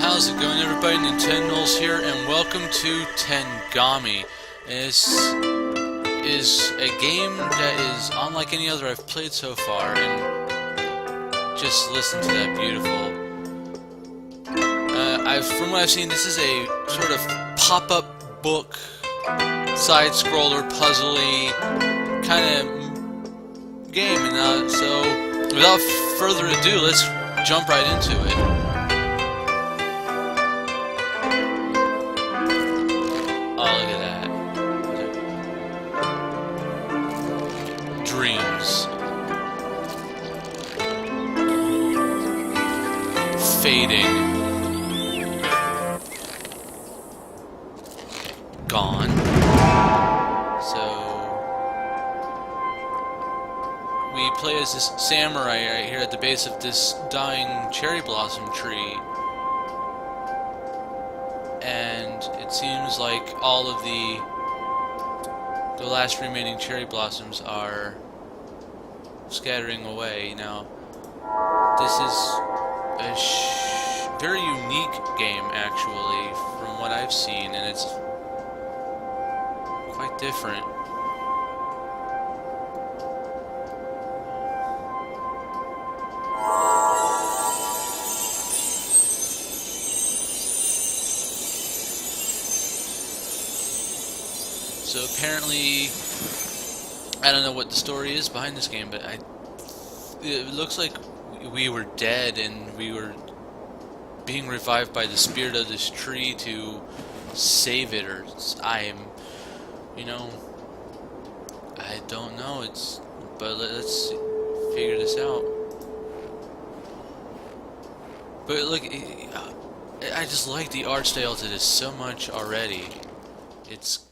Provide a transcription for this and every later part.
How's it going, everybody? Nintendo's here, and welcome to Tengami. This is a game that is unlike any other I've played so far, and just listen to that beautiful. From what I've seen, this is a sort of pop-up book, side-scroller, puzzly kind of game, and so without further ado, let's jump right into it. Dreams. Fading. Gone. So we play as this samurai right here at the base of this dying cherry blossom tree. And it seems like all of the last remaining cherry blossoms are scattering away. Now, this is a very unique game, actually, from what I've seen, and it's quite different. So apparently, I don't know what the story is behind this game, but it looks like we were dead and we were being revived by the spirit of this tree to save it, or I don't know. But let's figure this out. But look, I just like the art style to this so much already. It's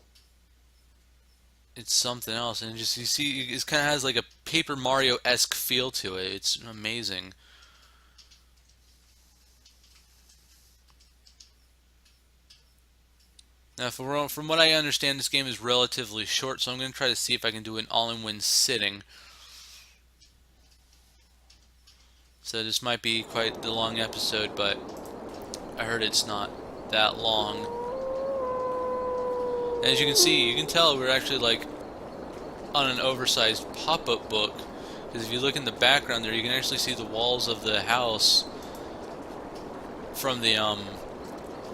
something else, and just you see, it kind of has like a Paper Mario-esque feel to it. It's amazing. Now, from what I understand, this game is relatively short, so I'm going to try to see if I can do an all-in-one sitting. So this might be quite the long episode, but I heard it's not that long. And as you can see, you can tell we're actually like on an oversized pop-up book, because if you look in the background there, you can actually see the walls of the house from the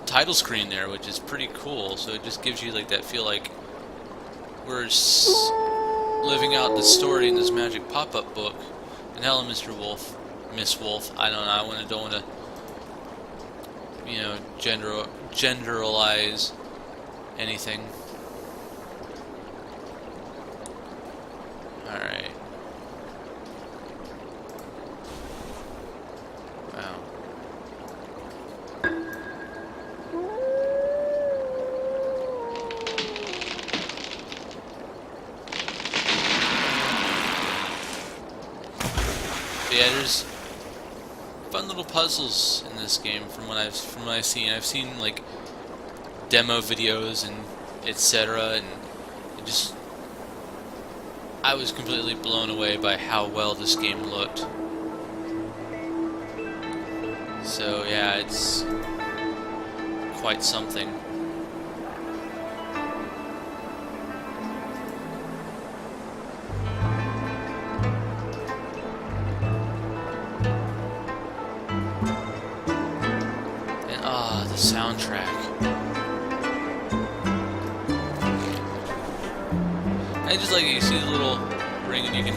title screen there, which is pretty cool. So it just gives you like that feel like we're living out the story in this magic pop-up book. And hello, Mr. Wolf, Miss Wolf. I don't know. I don't want to, generalize anything. Alright. Wow. But yeah, there's fun little puzzles in this game from what I've seen. I've seen like demo videos and etc., and I was completely blown away by how well this game looked. So yeah, it's quite something. And the soundtrack. I just like it. You see the little ring, and you can.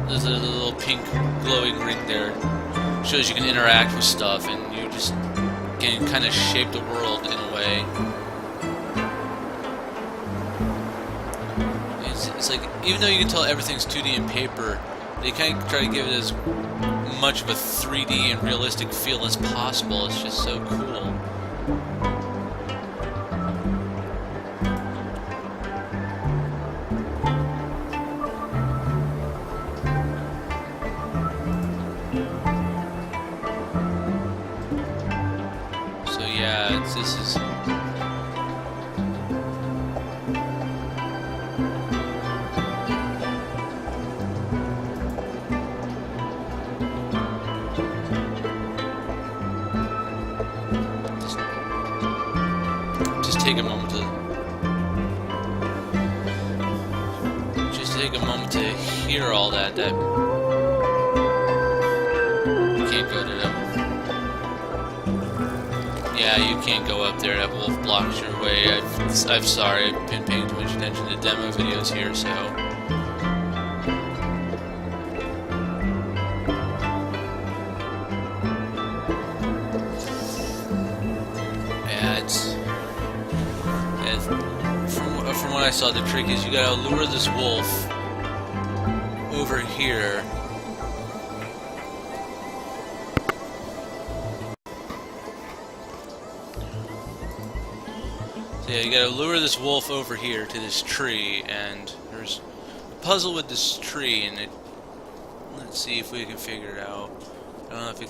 There's a little pink glowing ring there. Shows you can interact with stuff, and you just can kind of shape the world in a way. It's like, even though you can tell everything's 2D in paper, they kind of try to give it as much of a 3D and realistic feel as possible. It's just so cool. This is take a moment to hear all that. That you can't go to that. Yeah, you can't go up there. That wolf blocks your way. I'm sorry. I've been paying too much attention to demo videos here, so. From what I saw, the trick is you gotta lure this wolf over here. So yeah, you gotta lure this wolf over here to this tree, and there's a puzzle with this tree, and let's see if we can figure it out. I don't know if it.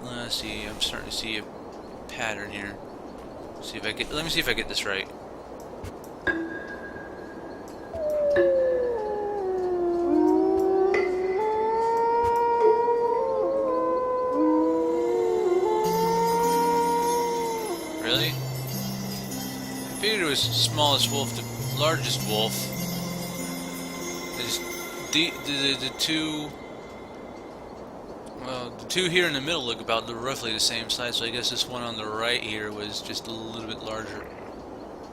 Let's see. I'm starting to see a pattern here. See if I get. Let me see if I get this right. Really? I figured it was smallest wolf to largest wolf. The two. Well, the two here in the middle look about roughly the same size, so I guess this one on the right here was just a little bit larger.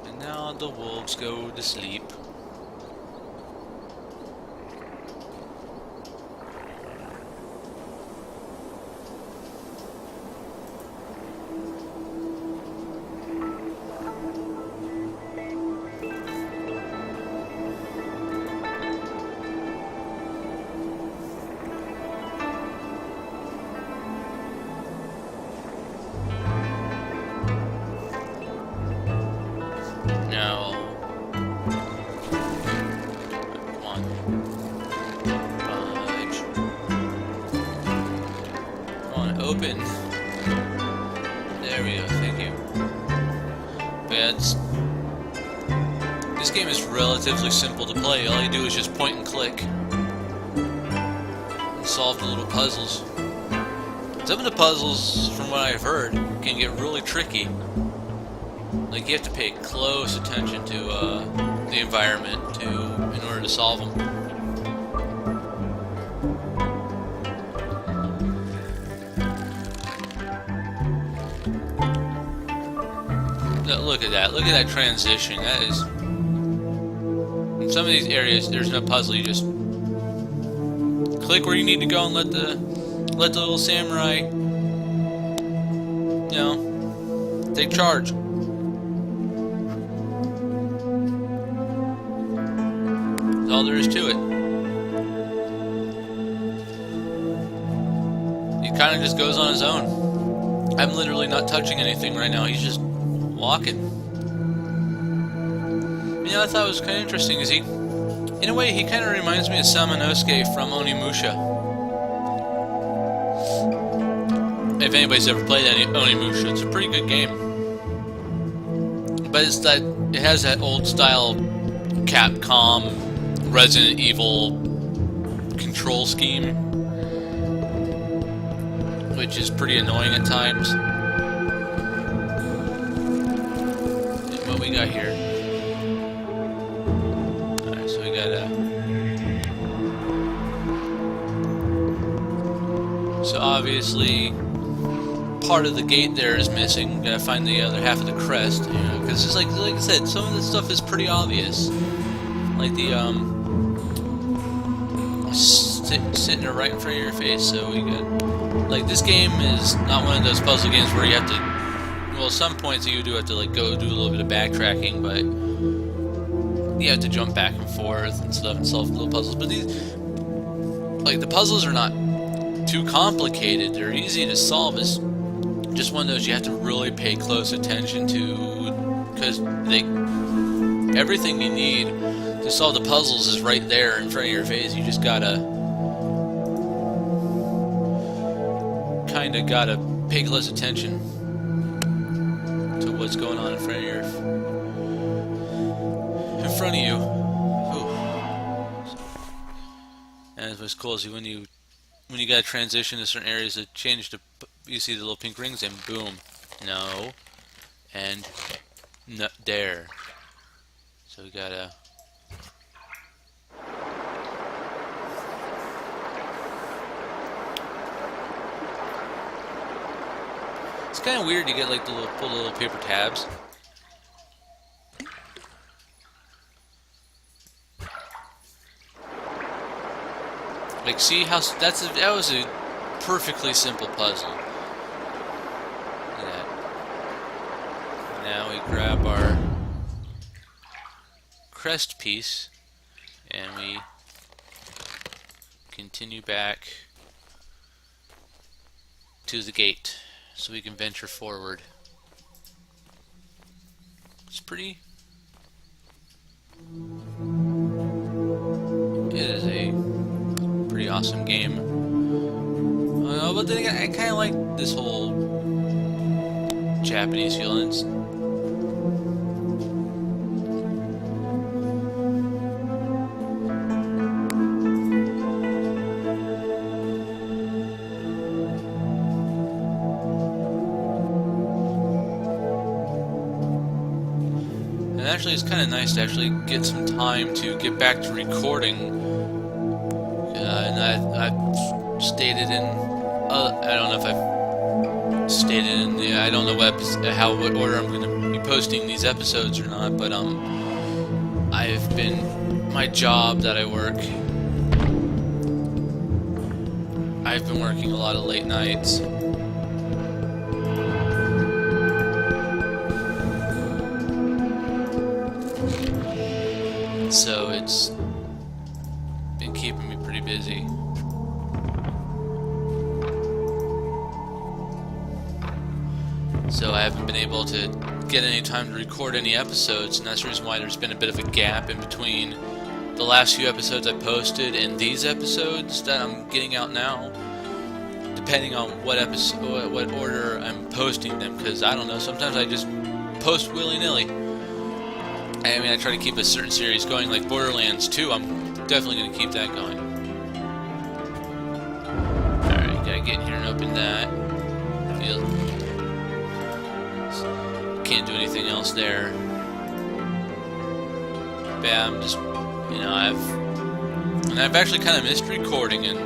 And now the wolves go to sleep. Now, come on, fudge. Come on, open. There we go. Thank you. But yeah, this game is relatively simple to play. All you do is just point and click and solve the little puzzles. Some of the puzzles, from what I've heard, can get really tricky. Like, you have to pay close attention to the environment in order to solve them. Now, look at that. Look at that transition. That is... In some of these areas, there's no puzzle. You just click where you need to go and let the little samurai, you know, take charge. All there is to it. He kind of just goes on his own. I'm literally not touching anything right now. He's just walking. You know, I thought it was kind of interesting. Is in a way, he kind of reminds me of Samanosuke from Onimusha. If anybody's ever played any Onimusha, it's a pretty good game. But it has that old style Capcom Resident Evil control scheme, which is pretty annoying at times. And what we got here? Alright, so we got so obviously part of the gate there is missing. Gotta find the other half of the crest, you know, because it's like I said, some of this stuff is pretty obvious. Like the sitting right in front of your face, so we got, like, this game is not one of those puzzle games where you have to, well, at some points you do have to, like, go do a little bit of backtracking, but you have to jump back and forth and stuff and solve little puzzles. But these, like, the puzzles are not too complicated. They're easy to solve. It's just one of those you have to really pay close attention to, because everything you need to solve the puzzles is right there in front of your face. You just gotta pay close attention to what's going on in front of you. Ooh. And what's cool is when you gotta transition to certain areas that change to, you see the little pink rings and boom, no, and No, there. So we gotta. It's kind of weird to get like the little pull the little paper tabs. Like, see how that was a perfectly simple puzzle. Look at that. Now we grab our crest piece and we continue back to the gate so we can venture forward. It's pretty. It is a pretty awesome game. But then again, I kind of like this whole Japanese feeling. And actually, it's kind of nice to actually get some time to get back to recording. And I've stated in, I don't know if I've stated in the, I don't know what order I'm going to be posting these episodes or not, but I've been, my job that I work, I've been working a lot of late nights. So it's been keeping me pretty busy. So I haven't been able to get any time to record any episodes, and that's the reason why there's been a bit of a gap in between the last few episodes I posted and these episodes that I'm getting out now, depending on what order I'm posting them, because I don't know, sometimes I just post willy-nilly. I mean, I try to keep a certain series going, like Borderlands 2, I'm definitely going to keep that going. Alright, gotta get in here and open that. Can't do anything else there. But yeah, I'm just, you know, I've actually kind of missed recording and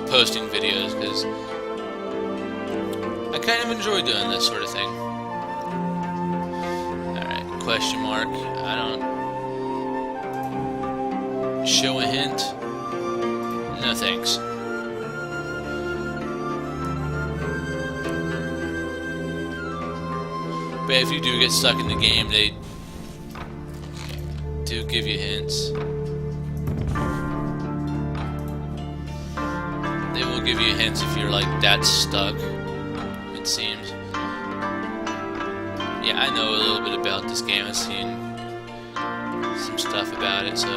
posting videos, because I kind of enjoy doing this sort of thing. Question mark. I don't. Show a hint. No thanks. But if you do get stuck in the game, they do give you hints. They will give you hints if you're like that stuck, it seems. Yeah, I know a little bit about this game. I've seen some stuff about it, so.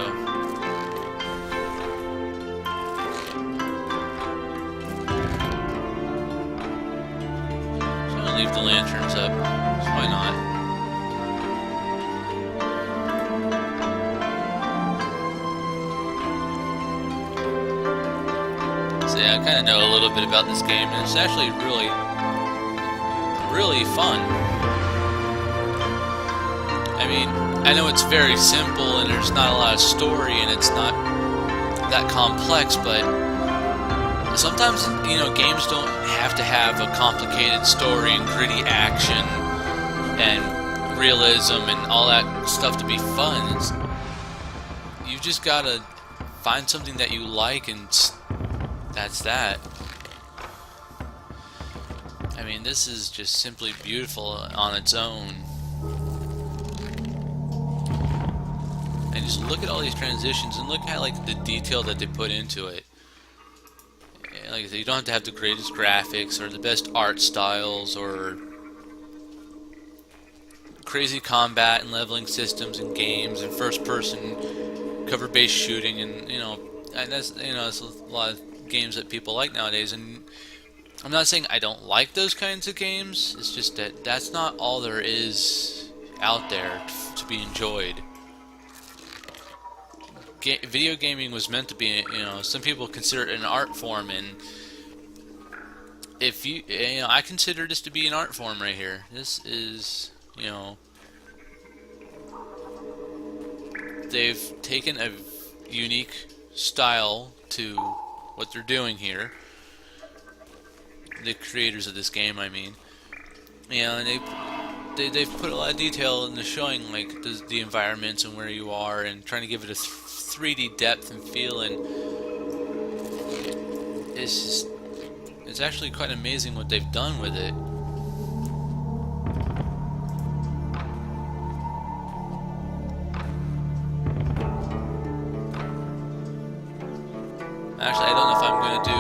I'm gonna leave the lanterns up, so why not? So yeah, I kind of know a little bit about this game, and it's actually really, really fun. I mean, I know it's very simple and there's not a lot of story and it's not that complex, but sometimes, you know, games don't have to have a complicated story and gritty action and realism and all that stuff to be fun. You just gotta find something that you like, and that's that. I mean, this is just simply beautiful on its own. And just look at all these transitions and look at like the detail that they put into it. Like I said, you don't have to have the greatest graphics or the best art styles or crazy combat and leveling systems and games and first-person cover-based shooting, and that's a lot of games that people like nowadays. And I'm not saying I don't like those kinds of games. It's just that that's not all there is out there to be enjoyed. Video gaming was meant to be, some people consider it an art form, and if I consider this to be an art form right here. This is, they've taken a unique style to what they're doing here. The creators of this game, I mean. And they've put a lot of detail into showing like the environments and where you are, and trying to give it a 3D depth and feel. And it's actually quite amazing what they've done with it. Actually, I don't know if I'm going to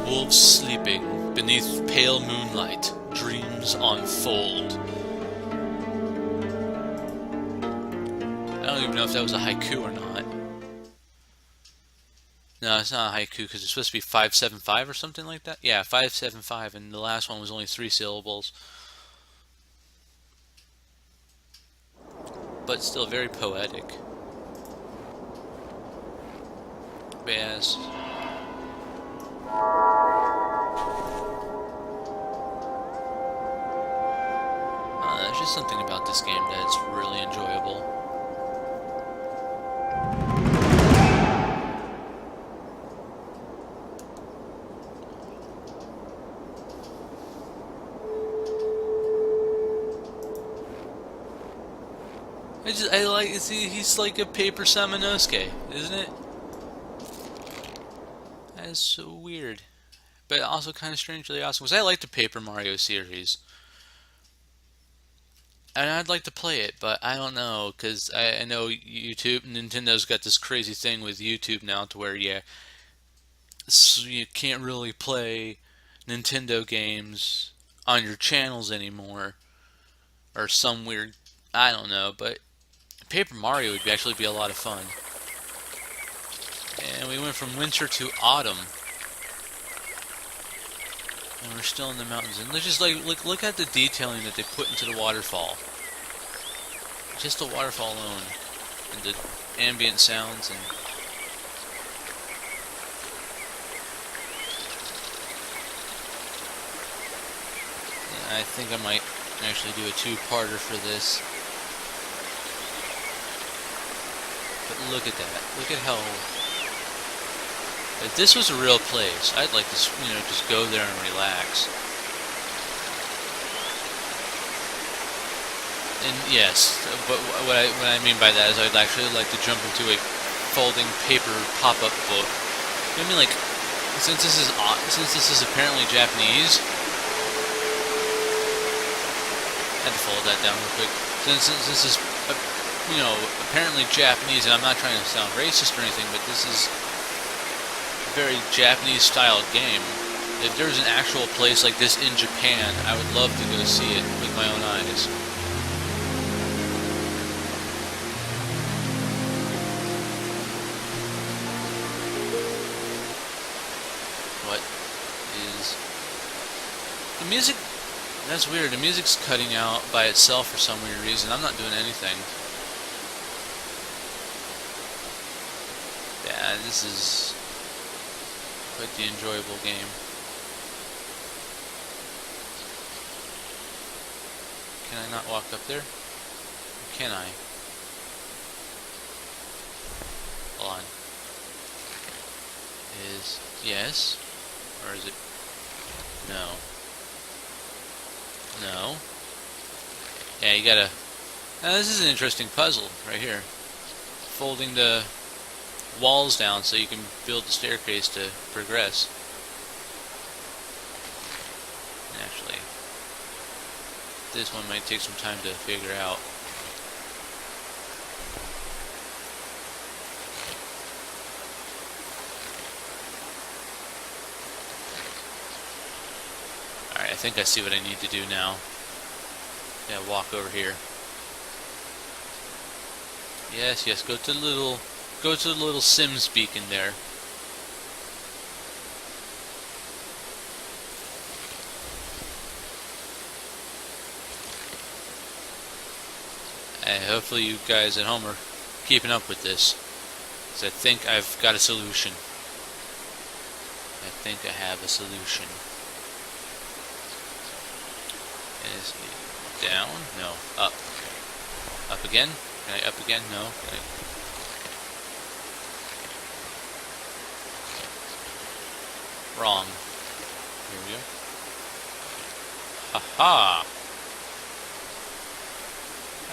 do wolves sleeping beneath pale moonlight, dreams unfold. I don't even know if that was a haiku or not. No, it's not a haiku because it's supposed to be 575 or something like that. Yeah, 575, and the last one was only 3 syllables. But still very poetic. Yes. There's just something about this game that's really enjoyable. I like, he's like a Paper Samanosuke, isn't it? That is so weird, but also kind of strangely awesome. Because I like the Paper Mario series, and I'd like to play it, but I don't know, because I know Nintendo's got this crazy thing with YouTube now, to where you can't really play Nintendo games on your channels anymore, or some weird, I don't know, but Paper Mario would actually be a lot of fun. And we went from winter to autumn, and we're still in the mountains. And let's just look at the detailing that they put into the waterfall. Just the waterfall alone, and the ambient sounds, and I think I might actually do a two-parter for this. But look at that. Look at how... If this was a real place, I'd like to, just go there and relax. And yes, but what I mean by that is I'd actually like to jump into a folding paper pop-up book. I mean, like, since this is apparently Japanese, I had to fold that down real quick. Since this is apparently Japanese, and I'm not trying to sound racist or anything, but this is a very Japanese-styled game. If there's an actual place like this in Japan, I would love to go see it with my own eyes. What is... The music... That's weird. The music's cutting out by itself for some weird reason. I'm not doing anything. Yeah, this is quite the enjoyable game. Can I not walk up there? Or can I? Hold on. Yes? Or is it... No. No. Yeah, you gotta... Now, this is an interesting puzzle right here. Folding the walls down so you can build the staircase to progress. Actually, this one might take some time to figure out. Alright, I think I see what I need to do now. Yeah, walk over here. Yes, go to the little Sims beacon there. And hopefully you guys at home are keeping up with this, because I think I've got a solution. I think I have a solution. Is it down? No, up. Up again? Can I up again? No. Wrong. Here we go. Haha!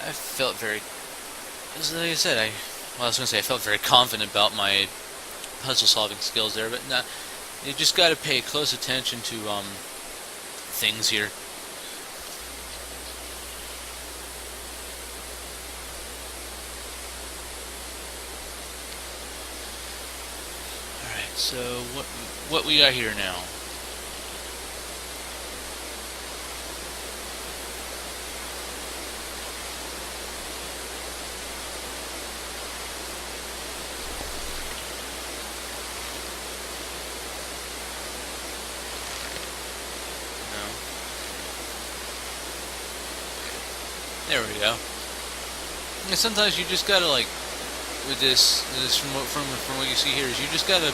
I felt very... Like I said, I was going to say I felt very confident about my puzzle-solving skills there, but nah, you just got to pay close attention to things here. Alright, so what we got here now? There we go. And sometimes you just gotta like, with this from what you see here, is you just gotta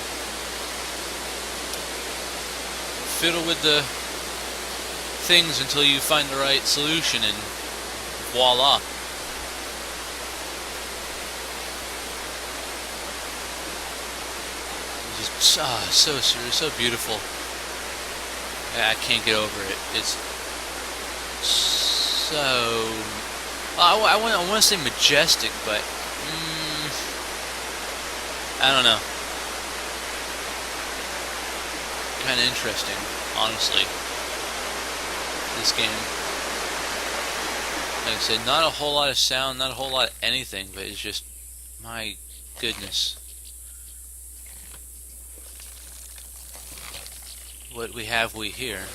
fiddle with the things until you find the right solution, and voila. Just so beautiful. I can't get over it. It's so. I want to say majestic, but I don't know. Kind of interesting, honestly. This game, like I said, not a whole lot of sound, not a whole lot of anything, but it's just, my goodness, what we have here.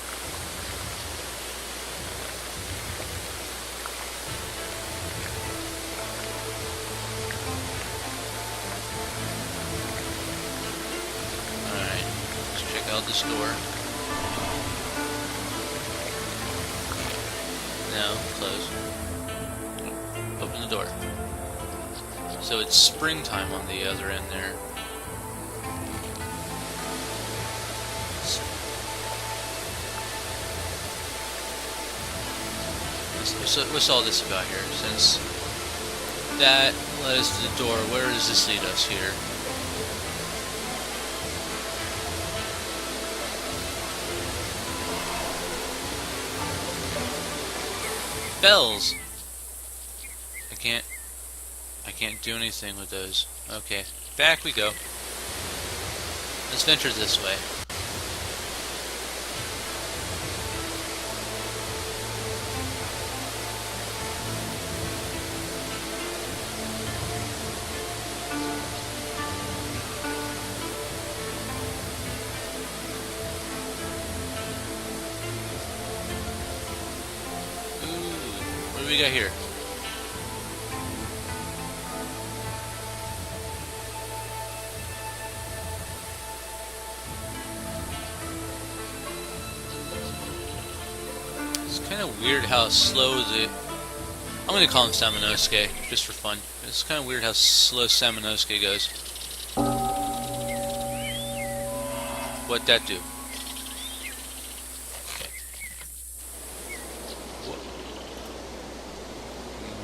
Out this door. No, close. Open the door. So it's springtime on the other end there. What's all this about here? Since that led us to the door, where does this lead us here? Bells! I can't do anything with those. Okay, back we go. Let's venture this way. What do we got here? It's kind of weird how slow I'm going to call him Samanosuke, just for fun. It's kind of weird how slow Samanosuke goes. What'd that do?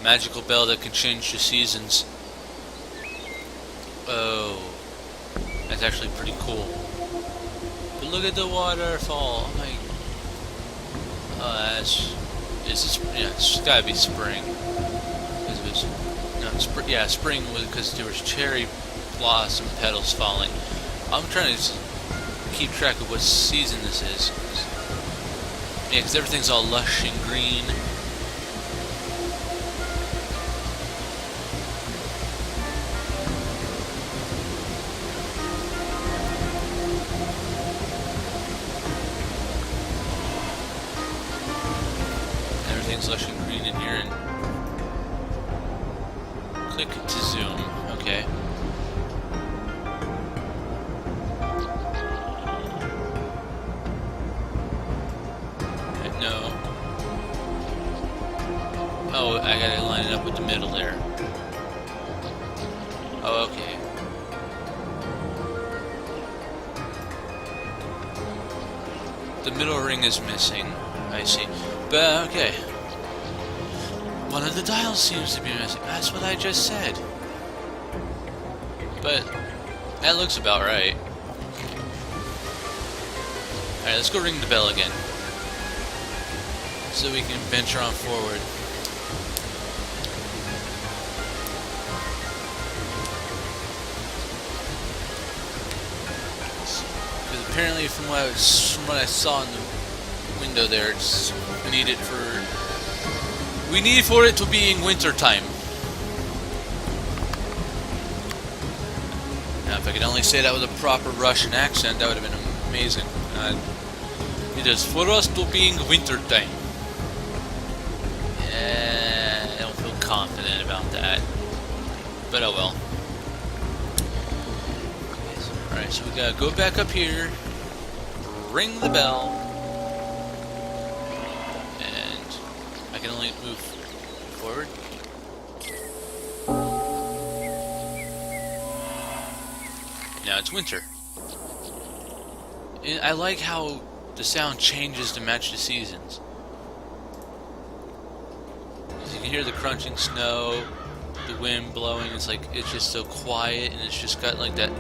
Magical bell that can change the seasons. Oh, that's actually pretty cool. But look at the waterfall. Oh my. Oh, it's gotta be spring. Yeah, spring because there was cherry blossom petals falling. I'm trying to keep track of what season this is. Yeah, because everything's all lush and green. Everything's lush and green in here, and click to zoom. Okay. No. Oh, I gotta line it up with the middle there. Oh, okay. The middle ring is missing. I see. But, okay. one of the dials seems to be missing. That's what I just said. But that looks about right. Alright, let's go ring the bell again. So we can venture on forward. Because apparently from what I saw in the window there, it's we need for it to be in winter time. Now, if I could only say that with a proper Russian accent, that would have been amazing. It is for us to be in winter time. I don't feel confident about that. But oh well. Alright, so we gotta go back up here, ring the bell, and I can only move forward. Now it's winter. And I like how the sound changes to match the seasons. You can hear the crunching snow, the wind blowing. It's like it's just so quiet, and it's just got like that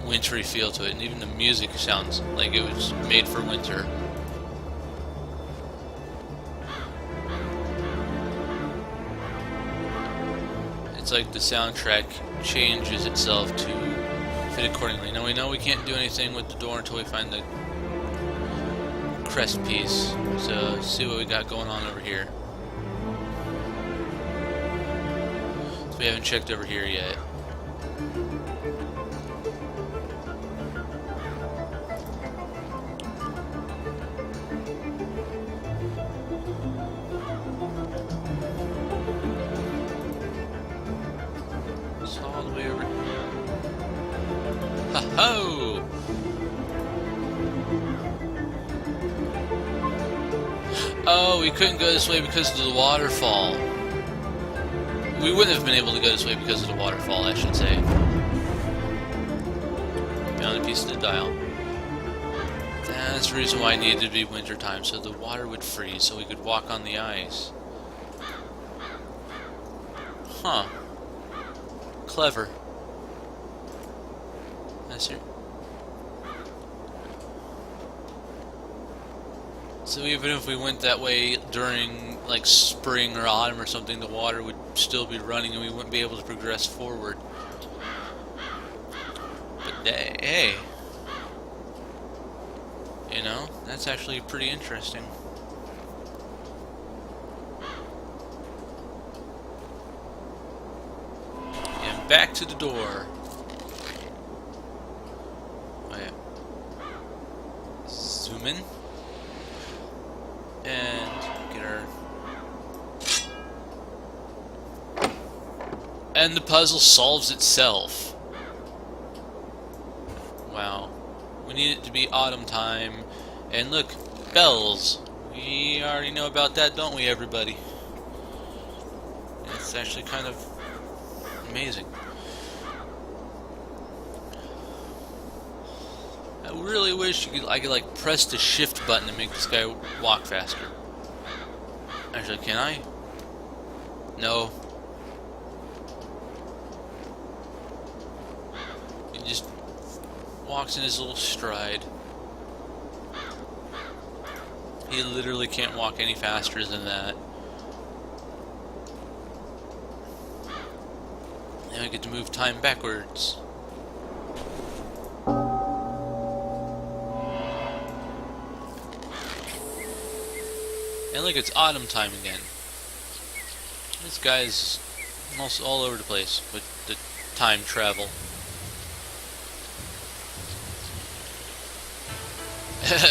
wintry feel to it. And even the music sounds like it was made for winter. It's like the soundtrack changes itself to fit accordingly. Now we know we can't do anything with the door until we find the crest piece. So let's see what we got going on over here. So we haven't checked over here yet. It's all the way over. Ha-ho! Oh, we couldn't go this way because of the waterfall. We wouldn't have been able to go this way because of the waterfall, I should say. Found a piece of the dial. That's the reason why it needed to be winter time, so the water would freeze, so we could walk on the ice. Huh. Clever. That's it. So even if we went that way during like spring or autumn or something, the water would still be running and we wouldn't be able to progress forward. But hey, you know, that's actually pretty interesting. And back to the door. Wait. Zoom in. And get our... And the puzzle solves itself. Wow. We need it to be autumn time. And look, bells. We already know about that, don't we, everybody? It's actually kind of amazing. I really wish I could like press the shift button to make this guy walk faster. Actually, can I? No. He just walks in his little stride. He literally can't walk any faster than that. Now I get to move time backwards. And look, it's autumn time again. This guy's almost all over the place with the time travel.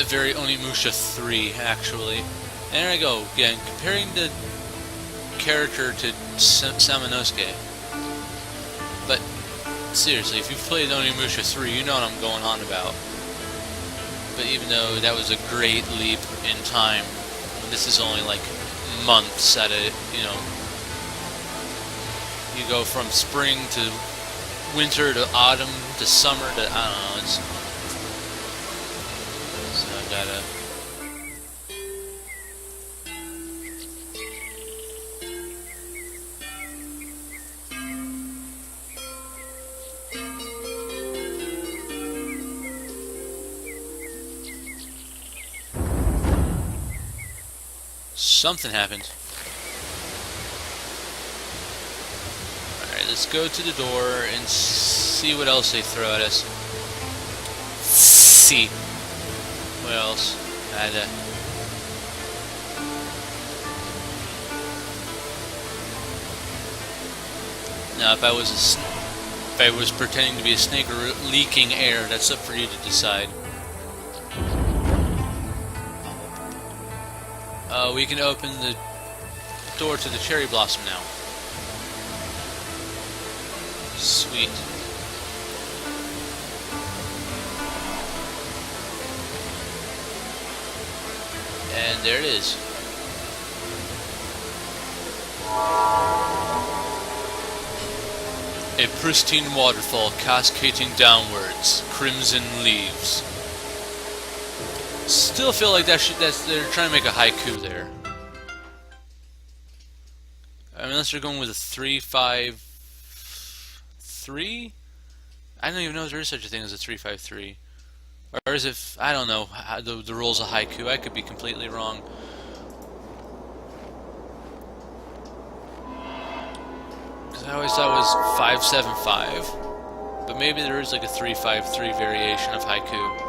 Very Onimusha 3, actually. And there I go, again, comparing the character to Samanosuke. But, seriously, if you've played Onimusha 3, you know what I'm going on about. But even though that was a great leap in time, this is only like months at a, you know, you go from spring to winter to autumn to summer to, I don't know, it's, so I gotta, Something happened. Alright, let's go to the door and see what else they throw at us. See. What else? Now, if I was pretending to be a snake or leaking air, that's up for you to decide. We can open the door to the cherry blossom now. Sweet. And there it is. A pristine waterfall cascading downwards, crimson leaves. Still feel like they're trying to make a haiku there. I mean, unless they're going with a 3-5-3? I don't even know if there is such a thing as a 3-5-3. Or is it, I don't know the rules of haiku. I could be completely wrong. Because I always thought it was 5-7-5. But maybe there is like a 3-5-3 variation of haiku.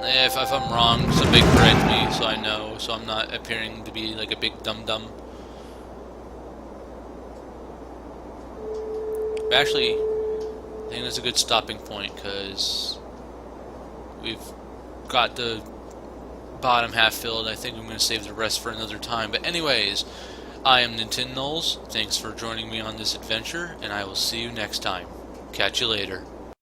If I'm wrong, somebody correct me so I know, so I'm not appearing to be like a big dum-dum. But actually, I think that's a good stopping point, because we've got the bottom half filled. I think I'm going to save the rest for another time. But anyways, I am Nintendo Knowles. Thanks for joining me on this adventure, and I will see you next time. Catch you later.